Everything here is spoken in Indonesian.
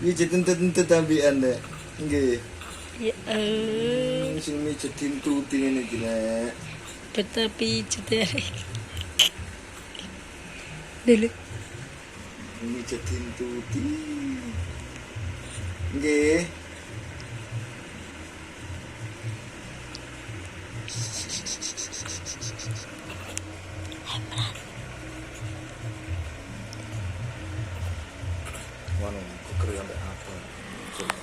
Pijet entut-entut ambikan deh. Nggih. Ya Sing mijetin tuti ngene iki nek. betul pijet ya. Dulu. Mijetin tuti. Nggih. Wano, kok keren ambek apa? Coba.